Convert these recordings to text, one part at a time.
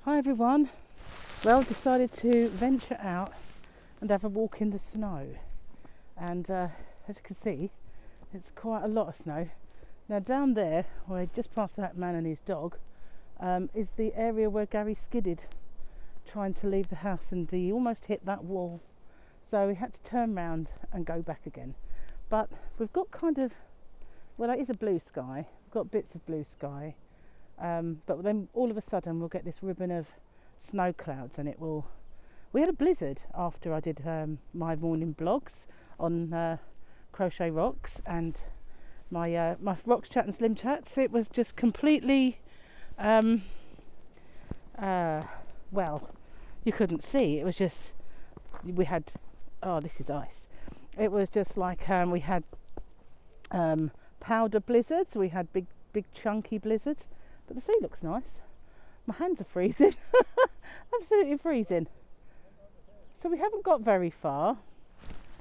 Hi everyone. Well, decided to venture out and have a walk in the snow, and as you can see, it's quite a lot of snow. Now down there, where just past that man and his dog, is the area where Gary skidded trying to leave the house, and he almost hit that wall, so he had to turn round and go back again. But we've got kind of, well, it is a blue sky, we've got bits of blue sky, but then all of a sudden we'll get this ribbon of snow clouds, and we had a blizzard after I did my morning blogs on Crochet Rocks and my Rocks Chat and Slim Chats. It was just completely well, you couldn't see. It was just, we had, oh, this is ice. It was just like we had powder blizzards, we had big chunky blizzards, but the sea looks nice. My hands are freezing. Absolutely freezing. So we haven't got very far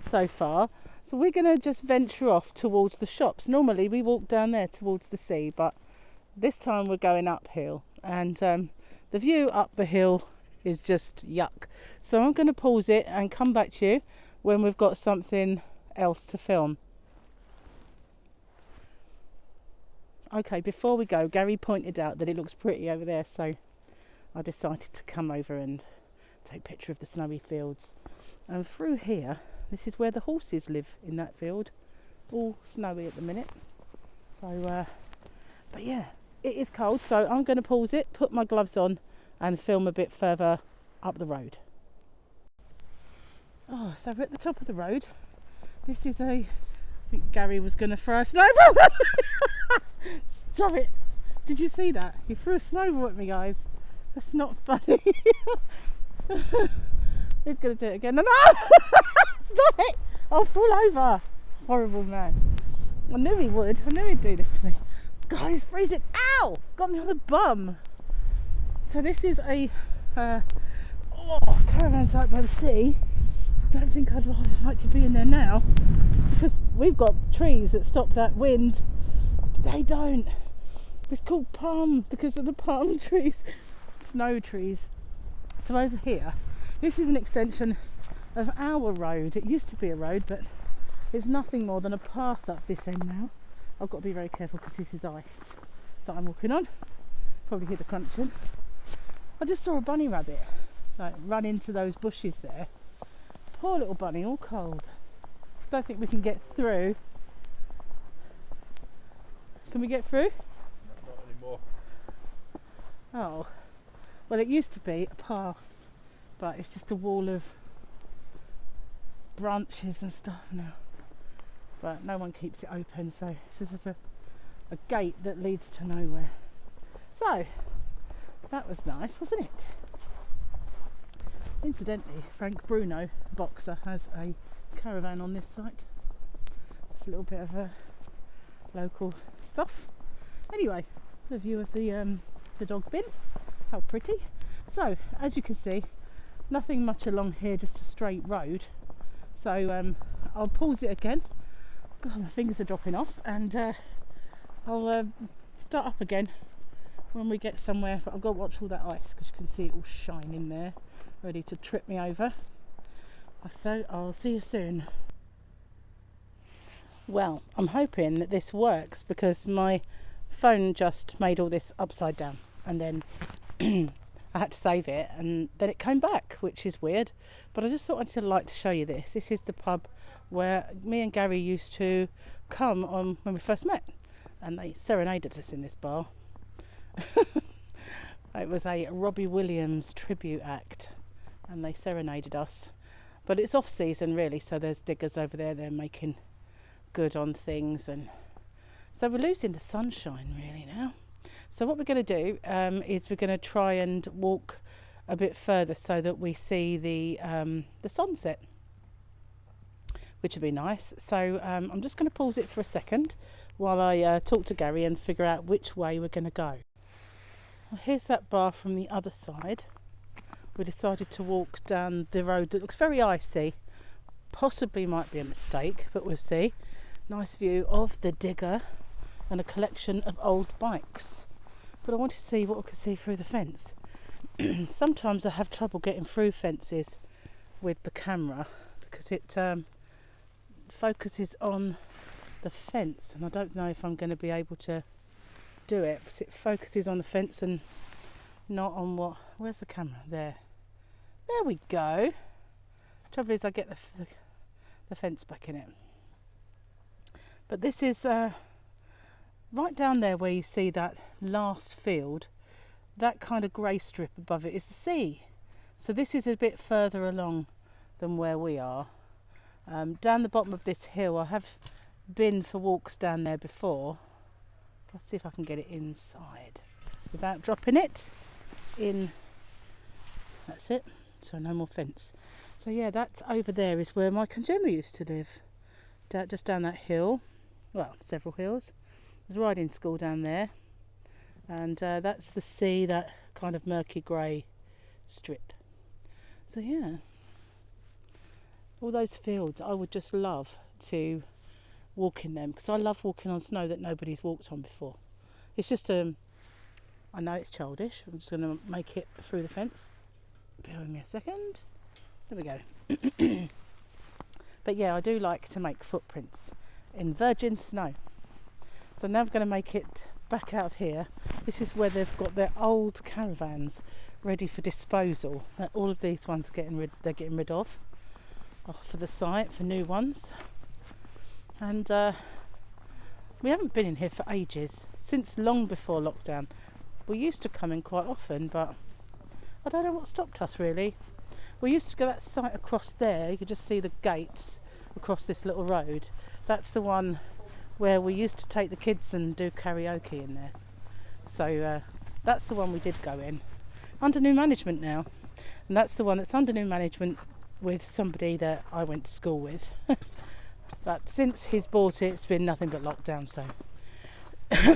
so far, so we're going to just venture off towards the shops. Normally we walk down there towards the sea, but this time we're going uphill, and the view up the hill is just yuck. So I'm going to pause it and come back to you when we've got something else to film. Okay, before we go, Gary pointed out that it looks pretty over there, so I decided to come over and take a picture of the snowy fields. And through here, this is where the horses live, in that field, all snowy at the minute. So but yeah, it is cold, so I'm going to pause it, put my gloves on and film a bit further up the road. Oh, so we're at the top of the road. This is I think Gary was going to throw a snowball. Stop it. Did you see that? He threw a snowball at me, guys. That's not funny. He's going to do it again. No! Stop it! I'll fall over. Horrible man. I knew he would. I knew he'd do this to me. God, he's freezing. Ow! Got me on the bum. So this is a caravan site by the sea. Don't think I'd like to be in there now, because we've got trees that stop that wind. They don't. It's called palm because of the palm trees, snow trees. So over here, this is an extension of our road. It used to be a road, but it's nothing more than a path up this end now. I've got to be very careful because this is ice that I'm walking on. Probably hear the crunching. I just saw a bunny rabbit like run into those bushes there. Poor little bunny, all cold. Don't think we can get through. Can we get through? Not anymore. Oh, well, it used to be a path, but it's just a wall of branches and stuff now. But no one keeps it open, so this is a gate that leads to nowhere. So that was nice, wasn't it? Incidentally, Frank Bruno, boxer, has a caravan on this site. It's a little bit of a local stuff. Anyway, the view of the dog bin. How pretty. So, as you can see, nothing much along here, just a straight road. So I'll pause it again. God, my fingers are dropping off, and I'll start up again when we get somewhere. But I've got to watch all that ice because you can see it all shining there, ready to trip me over. So I'll see you soon. Well, I'm hoping that this works because my phone just made all this upside down, and then I had to save it, and then it came back, which is weird. But I just thought I'd like to show you this. This is the pub where me and Gary used to come on when we first met, and they serenaded us in this bar. It was a Robbie Williams tribute act, and they serenaded us. But it's off season really, so there's diggers over there, they're making good on things, and so we're losing the sunshine really now. So what we're going to do is we're going to try and walk a bit further so that we see the sunset, which would be nice. So I'm just going to pause it for a second while I talk to Gary and figure out which way we're going to go. Well, here's that bar from the other side. We decided to walk down the road that looks very icy. Possibly might be a mistake, but we'll see. Nice view of the digger and a collection of old bikes. But I want to see what we can see through the fence. sometimes I have trouble getting through fences with the camera because it focuses on the fence, and I don't know if I'm going to be able to do it because it focuses on the fence and not on what. Where's the camera? There we go. Trouble is I get the fence back in it. But this is right down there where you see that last field, that kind of grey strip above it is the sea. So this is a bit further along than where we are. Down the bottom of this hill, I have been for walks down there before. Let's see if I can get it inside without dropping it in. That's it. So no more fence. So yeah, that's over there is where Mike and Gemma used to live. Just down that hill. Well, several hills. There's a riding school down there. And that's the sea, that kind of murky grey strip. So yeah. All those fields, I would just love to walk in them because I love walking on snow that nobody's walked on before. It's just I know it's childish. I'm just going to make it through the fence. Bear with me a second. There we go. But yeah, I do like to make footprints in virgin snow. So now I'm going to make it back out of here. This is where they've got their old caravans ready for disposal. All of these ones are they're getting rid of for the site, for new ones. And we haven't been in here for ages, since long before lockdown. We used to come in quite often, but I don't know what stopped us really. We used to go that site across there. You could just see the gates across this little road. That's the one where we used to take the kids and do karaoke in there. So that's the one we did go in. Under new management now. And that's the one that's under new management with somebody that I went to school with. But since he's bought it, it's been nothing but lockdown, so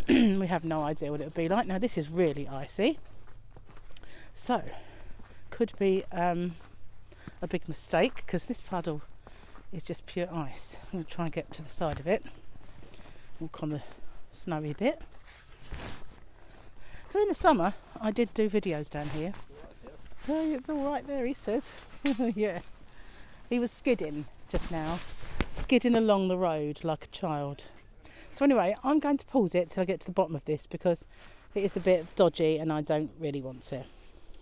we have no idea what it would be like. Now this is really icy, so could be a big mistake because this puddle is just pure ice. I'm going to try and get to the side of it, walk on the snowy bit. So in the summer I did do videos down here. Oh, it's all right there, he says. Yeah, he was skidding just now, skidding along the road like a child. So anyway, I'm going to pause it till I get to the bottom of this because it is a bit dodgy and I don't really want to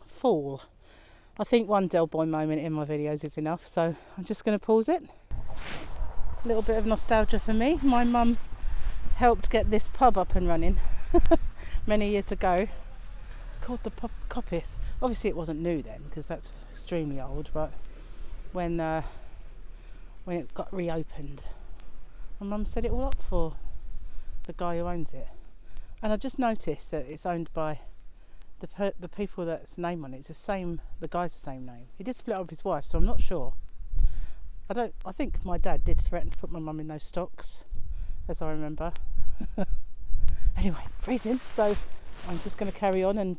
fall. I think one Del Boy moment in my videos is enough, so I'm just going to pause it. A little bit of nostalgia for me. My mum helped get this pub up and running many years ago. It's called the Pub Coppice. Obviously it wasn't new then because that's extremely old, but when it got reopened, my mum set it all up for the guy who owns it. And I just noticed that it's owned by the people that's name on it. It's the same, the guy's the same name. He did split up with his wife, so I'm not sure. I think my dad did threaten to put my mum in those stocks, as I remember. Anyway, freezing, so I'm just going to carry on, and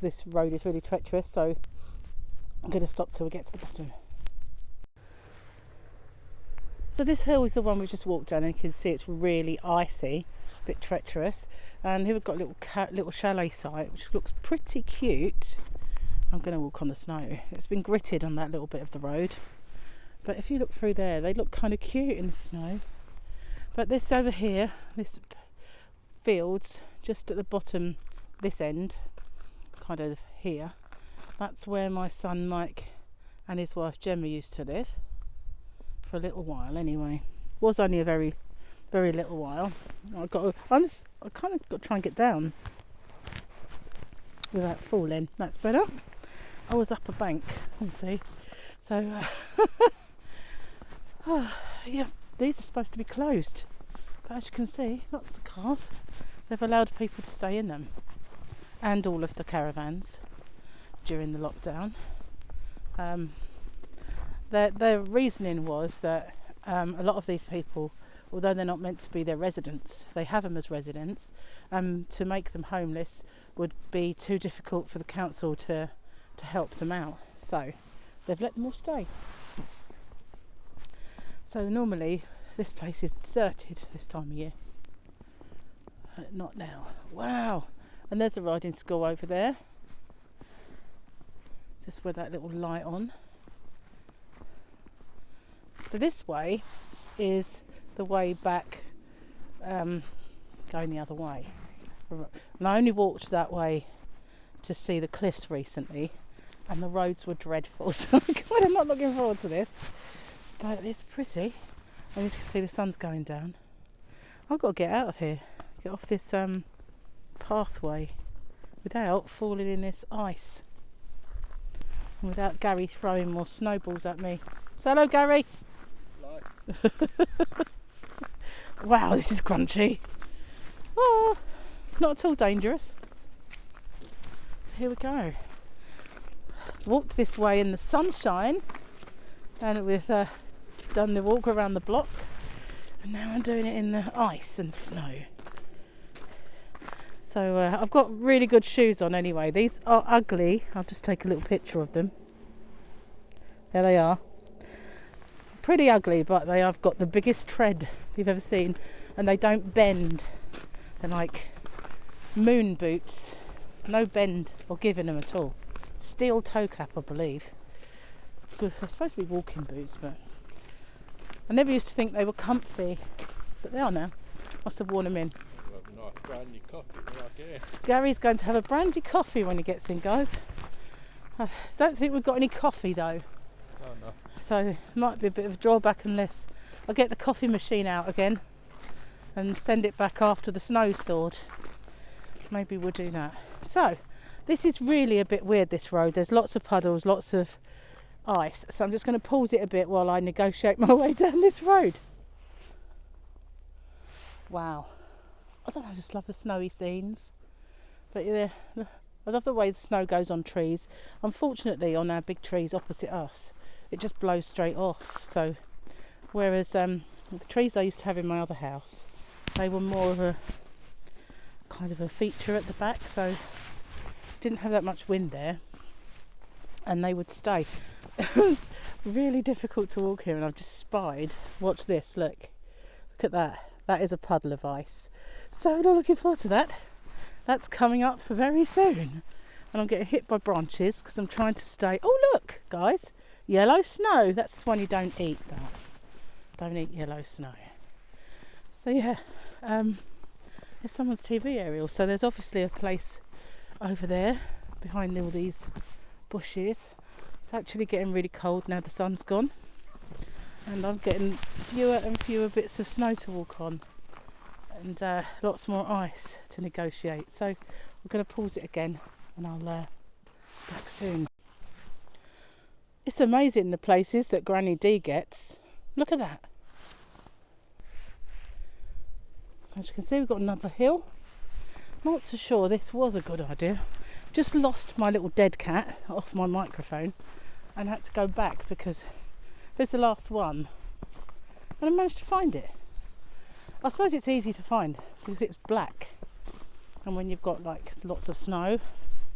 this road is really treacherous, so I'm going to stop till we get to the bottom. So this hill is the one we just walked down, and you can see it's really icy, a bit treacherous. And here we've got a little chalet site, which looks pretty cute. I'm going to walk on the snow. It's been gritted on that little bit of the road, but if you look through there, they look kind of cute in the snow. But this over here, this fields just at the bottom, this end, kind of here, that's where my son Mike and his wife Gemma used to live for a little while. Anyway, was only a very, very little while. I kind of got to try and get down without falling. That's better. I was up a bank, you see. So yeah, these are supposed to be closed, but as you can see, lots of cars. They've allowed people to stay in them, and all of the caravans during the lockdown. Their reasoning was that a lot of these people, although they're not meant to be their residents, they have them as residents. To make them homeless would be too difficult for the council to help them out, so they've let them all stay. So normally this place is deserted this time of year, but not now. Wow! And there's a riding school over there. just with that little light on. So this way is the way back, going the other way. And I only walked that way to see the cliffs recently, and the roads were dreadful, so I'm kind of not looking forward to this, but it's pretty. And as you can see, the sun's going down. I've got to get out of here, get off this pathway without falling in this ice, and without Gary throwing more snowballs at me. So hello, Gary. Wow, this is crunchy. Oh, not at all dangerous. Here we go. Walked this way in the sunshine, and we've done the walk around the block, and now I'm doing it in the ice and snow. So I've got really good shoes on anyway. These are ugly. I'll just take a little picture of them. There they are. Pretty ugly, but they have got the biggest tread you've ever seen, and they don't bend. They're like moon boots, no bend or give in them at all. Steel toe cap, I believe. Good. They're supposed to be walking boots, but I never used to think they were comfy, but they are now. Must have worn them in. Nice brandy coffee. Gary's going to have a brandy coffee when he gets in, guys. I don't think we've got any coffee though. Oh, no. So it might be a bit of a drawback unless I get the coffee machine out again and send it back after the snow's thawed. Maybe we'll do that. So this is really a bit weird, this road. There's lots of puddles, lots of ice. So I'm just going to pause it a bit while I negotiate my way down this road. Wow. I don't know, I just love the snowy scenes. But yeah, I love the way the snow goes on trees. Unfortunately, on our big trees opposite us, it just blows straight off. So whereas the trees I used to have in my other house, they were more of a kind of a feature at the back, so didn't have that much wind there, and they would stay. It was really difficult to walk here, and I've just spied, watch this, look at that, that is a puddle of ice. So I'm not looking forward to that. That's coming up very soon, and I'm getting hit by branches because I'm trying to stay. Oh look guys, yellow snow. That's the one you don't eat. That don't eat yellow snow. So yeah, there's someone's TV aerial. So there's obviously a place over there behind all these bushes. It's actually getting really cold now the sun's gone, and I'm getting fewer and fewer bits of snow to walk on, and lots more ice to negotiate. So we're going to pause it again, and I'll back soon. It's amazing the places that Granny D gets. Look at that. As you can see, we've got another hill. Not so sure this was a good idea. Just lost my little dead cat off my microphone and had to go back because it was the last one, and I managed to find it. I suppose it's easy to find because it's black, and when you've got like lots of snow,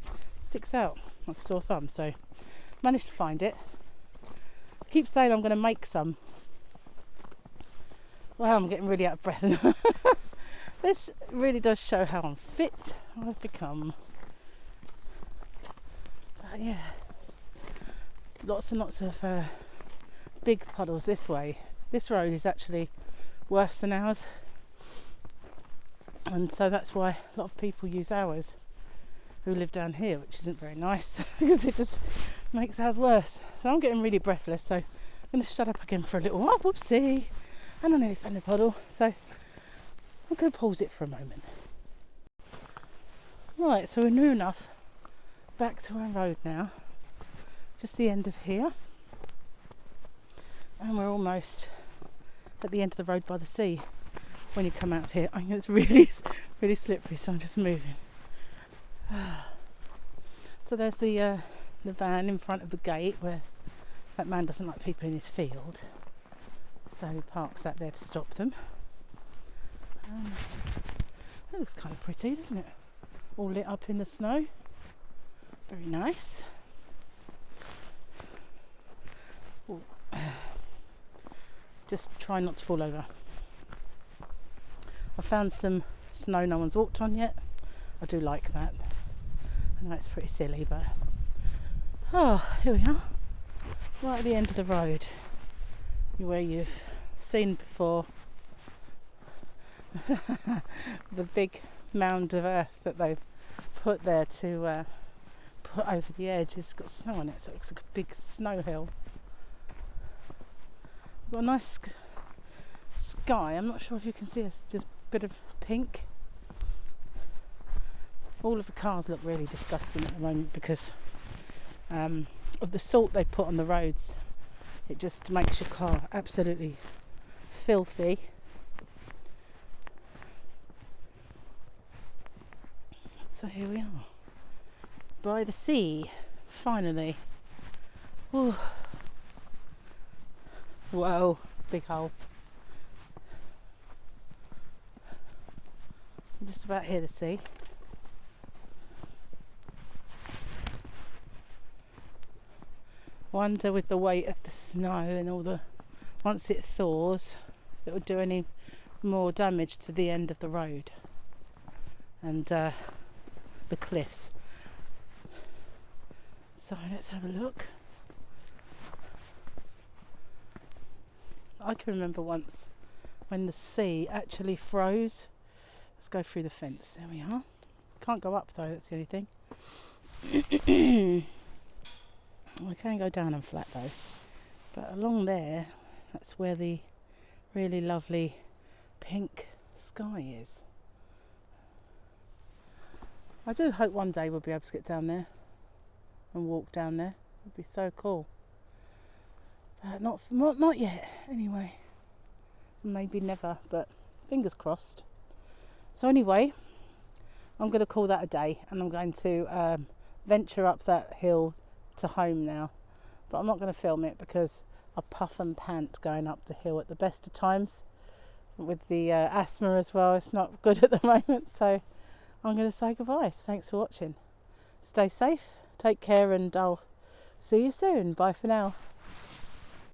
it sticks out like a sore thumb. So managed to find it. I keep saying I'm going to make some. Well, I'm getting really out of breath. This really does show how unfit I've become. But yeah, lots and lots of big puddles this way. This road is actually worse than ours, and so that's why a lot of people use ours who live down here, which isn't very nice because it just makes ours worse. So I'm getting really breathless, so I'm going to shut up again for a little while. Whoopsie, and I nearly found a puddle, so I'm going to pause it for a moment. Right, so we're near enough back to our road now, just the end of here, and we're almost at the end of the road by the sea when you come out here. I think it's really slippery, so I'm just moving. So there's the van in front of the gate where that man doesn't like people in his field, so he parks that there to stop them. That looks kind of pretty, doesn't it? All lit up in the snow. Very nice. Ooh. Just try not to fall over. I found some snow no one's walked on yet. I do like that. I know it's pretty silly, but Oh, here we are, right at the end of the road, where you've seen before the big mound of earth that they've put there to put over the edge. It's got snow on it, so it looks like a big snow hill. Got a nice sky. I'm not sure if you can see this bit of pink. All of the cars look really disgusting at the moment because of the salt they put on the roads. It just makes your car absolutely filthy. So here we are, by the sea, finally. Ooh. Whoa, big hole. I can just about hear the sea. Wonder with the weight of the snow and all the, once it thaws, if it would do any more damage to the end of the road and the cliffs. So let's have a look. I can remember once when the sea actually froze. Let's go through the fence. There we are. Can't go up though, that's the only thing. I can go down and flat though. But along there, that's where the really lovely pink sky is. I do hope one day we'll be able to get down there and walk down there. It'd be so cool. Not yet, anyway. Maybe never, but fingers crossed. So anyway, I'm going to call that a day, and I'm going to venture up that hill to home now. But I'm not going to film it because I puff and pant going up the hill at the best of times. With the asthma as well, it's not good at the moment. So I'm going to say goodbye. So thanks for watching. Stay safe, take care, and I'll see you soon. Bye for now.